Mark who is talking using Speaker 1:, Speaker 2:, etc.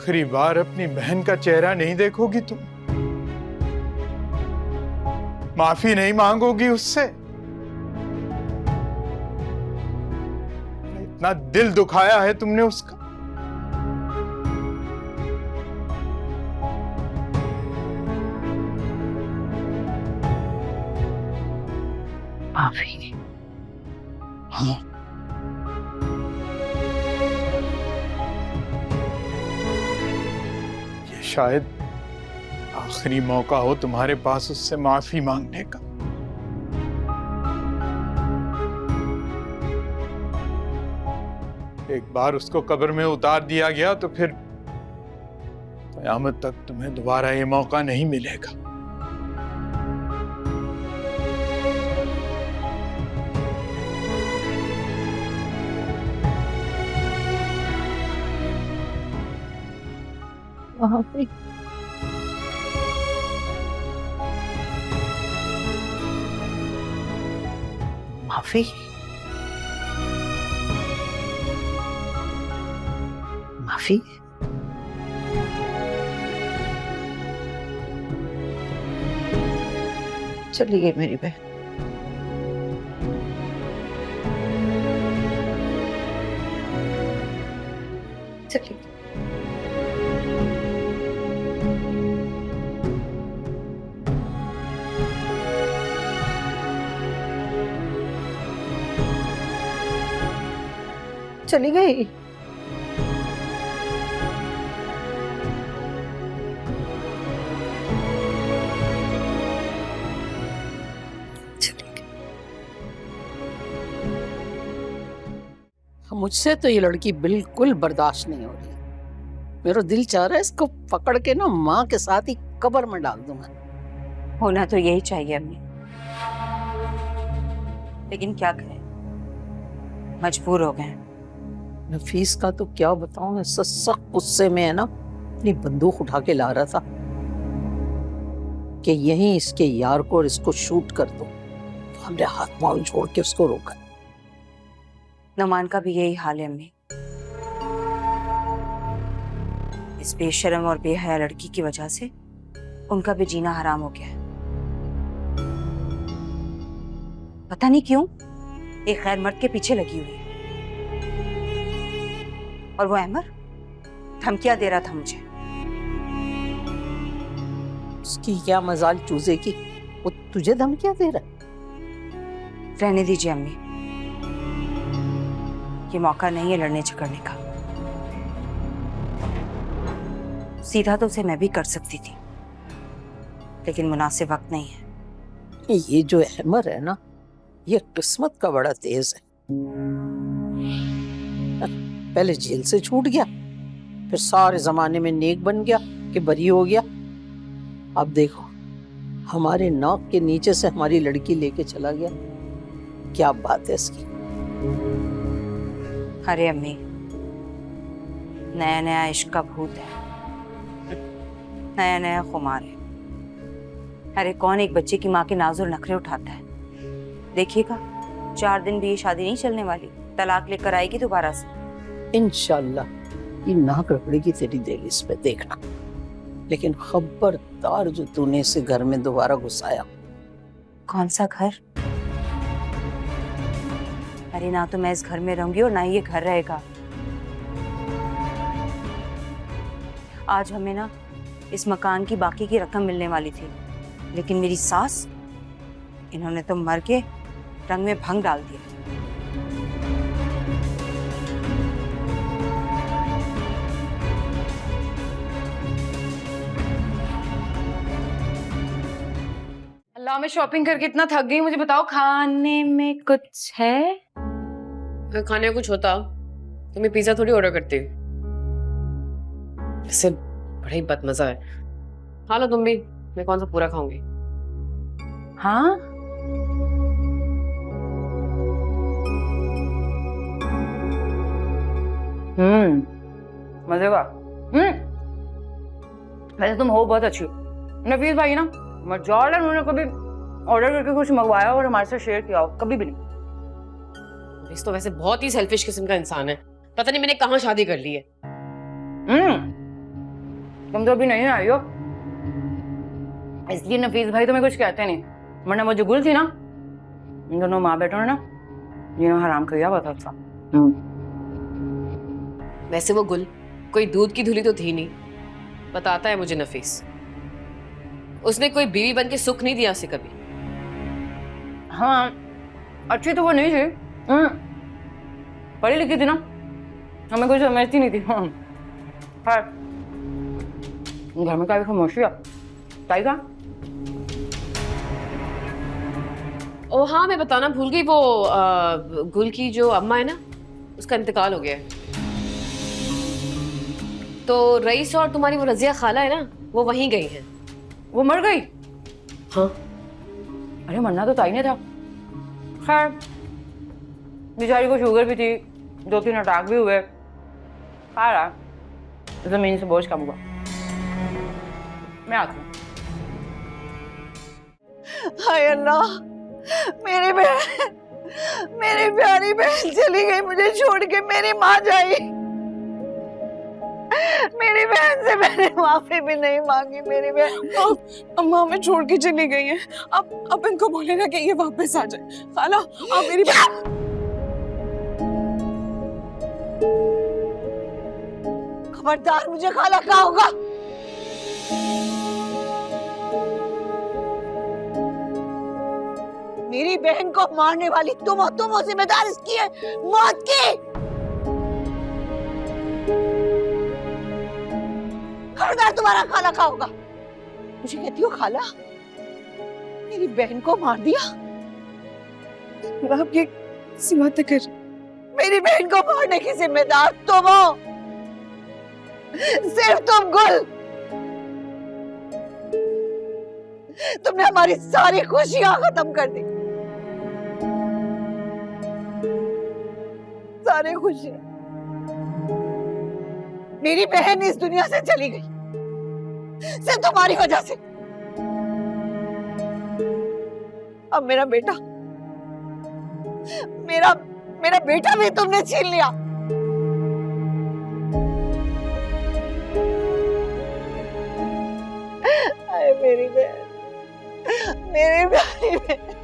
Speaker 1: आखिरी बार अपनी बहन का चेहरा नहीं देखोगी तुम? माफी नहीं मांगोगी उससे? इतना दिल दुखाया है तुमने उसका।
Speaker 2: माफी?
Speaker 1: हाँ, ये शायद आखिरी मौका हो तुम्हारे पास उससे माफी मांगने का। एक बार उसको कब्र में उतार दिया गया तो फिर क़यामत तक तुम्हें दोबारा ये मौका नहीं मिलेगा।
Speaker 2: माफी? माफी? माफी? चली गई मेरी बहन। चली गई। चली गई।
Speaker 3: मुझसे तो ये लड़की बिल्कुल बर्दाश्त नहीं हो रही। मेरा दिल चाह रहा है इसको पकड़ के ना माँ के साथ ही कब्र में डाल दूं मैं।
Speaker 2: होना तो यही चाहिए अम्मी, लेकिन क्या करें, मजबूर हो गए।
Speaker 3: नफीस का तो क्या बताऊं, सख्त गुस्से में है ना, अपनी बंदूक उठा के ला रहा था कि यहीं इसके यार को और इसको शूट कर दो। तो हमने हाथ पांव छोड़ के उसको रोका।
Speaker 2: नमान का भी यही हाल है अम्मी। इस बेशर्म और बेहया लड़की की वजह से उनका भी जीना हराम हो गया है। पता नहीं क्यों एक गैर मर्द के पीछे लगी हुई है। और वो अहमर धमकियां दे रहा था मुझे।
Speaker 3: उसकी क्या मजाल चूजे की, वो तुझे धमकियां दे रहा है?
Speaker 2: रहने दीजिए अम्मी, ये मौका नहीं है लड़ने झगड़ने का। सीधा तो उसे मैं भी कर सकती थी, लेकिन मुनासिब वक्त नहीं है।
Speaker 3: ये जो अहमर है ना, ये किस्मत का बड़ा तेज है। पहले जेल से छूट गया, फिर सारे जमाने में नेक बन गया कि बरी हो गया। अब देखो हमारे नाक के नीचे से हमारी लड़की लेके चला गया। क्या बात है इसकी।
Speaker 2: अरे अम्मी, नया नया इश्क का भूत है, नया नया खुमार है। अरे कौन एक बच्चे की माँ के नाज़ और नखरे उठाता है। देखिएगा 4 दिन भी ये शादी नहीं चलने वाली, तलाक लेकर आएगी दोबारा से।
Speaker 3: इंशाल्लाह ये नाक रगड़ेगी तेरी दहलीज पे, देखना। लेकिन खबरदार जो तूने इसे घर में दोबारा घुसाया।
Speaker 2: कौन सा घर? अरे ना तो मैं इस घर में रहूंगी और ना ही ये घर रहेगा। आज हमें ना इस मकान की बाकी की रकम मिलने वाली थी, लेकिन मेरी सास, इन्होंने तो मर के रंग में भंग डाल दिया।
Speaker 4: अल्लाह, मैं शॉपिंग करके इतना थक गई, मुझे बताओ खाने में कुछ है?
Speaker 5: अगर खाने को कुछ होता तो मैं पिज्जा थोड़ी ऑर्डर करती। इससे बड़ा ही बदमजा है। खा लो तुम भी, मैं कौन सा पूरा खाऊंगी।
Speaker 4: हाँ, मजे का। वैसे तुम हो बहुत अच्छी। नफीस भाई ना मजाल है, उन्होंने कभी ऑर्डर करके कुछ मंगवाया और हमारे साथ शेयर किया हो? कभी भी नहीं।
Speaker 5: इस तो वैसे बहुत ही सेल्फिश किस्म का इंसान है। पता नहीं मैंने कहाँ शादी कर ली है।
Speaker 4: तुम तो अभी नहीं आई हो, इसलिए नफीस भाई तुम्हें कुछ कहते नहीं, वरना वो जो गुल थी ना, इन दोनों माँ बेटों ने ना जिन्होंने हराम किया हुआ था उसका।
Speaker 5: वैसे वो गुल कोई दूध की धुली तो थी नहीं, बताता है मुझे नफीस। उसने कोई बीवी बन के सुख नहीं दिया उसे कभी।
Speaker 4: हाँ, अच्छी तो वो नहीं थी, पढ़ी लिखी थी ना, हमें कुछ समझती नहीं थी। हाँ, घर में काफी खामोशी है। ताई का?
Speaker 5: ओ हाँ, मैं बताना भूल गई, वो गुल की जो अम्मा है ना, उसका इंतकाल हो गया है। तो रईस और तुम्हारी वो रजिया खाला है ना, वो वहीं गई हैं।
Speaker 4: वो मर गई?
Speaker 5: हाँ।
Speaker 4: अरे मरना तो ताई ने था। खैर, बेचारी को शुगर भी थी, 2-3 अटैक भी हुए। खैर, जमीन से बोझ कम हुआ। मैं आती हूँ।
Speaker 3: हाय अल्लाह, मेरी बहन, मेरी प्यारी बहन चली गई मुझे छोड़ के। मेरी माँ जाई, मेरी बहन से मैंने माफी भी नहीं मांगी। मेरी बहन
Speaker 6: अम्मा हमें छोड़ के चली गई है। अब इनको बोले ना कि ये वापस आ जाए। खाला, आप मेरी
Speaker 3: खबरदार, मुझे खाला कहा होगा। मेरी बहन को मारने वाली तुम हो, तुम हो जिम्मेदार इसकी है मौत की। खबरदार, तुम्हारा खाला कहा होगा। मुझे कहती हो खाला, मेरी बहन को मार दिया।
Speaker 6: आप ये कैसी बातें कर रही?
Speaker 3: मेरी बहन को मारने की जिम्मेदार तुम हो, सिर्फ तुम गुल। तुमने हमारी सारी खुशियां खत्म कर दी, सारी खुशियां। मेरी बहन इस दुनिया से चली गई सिर्फ तुम्हारी वजह से। अब मेरा बेटा, मेरा बेटा भी तुमने छीन लिया। अरे मेरी बहन, मेरी प्यारी बहन।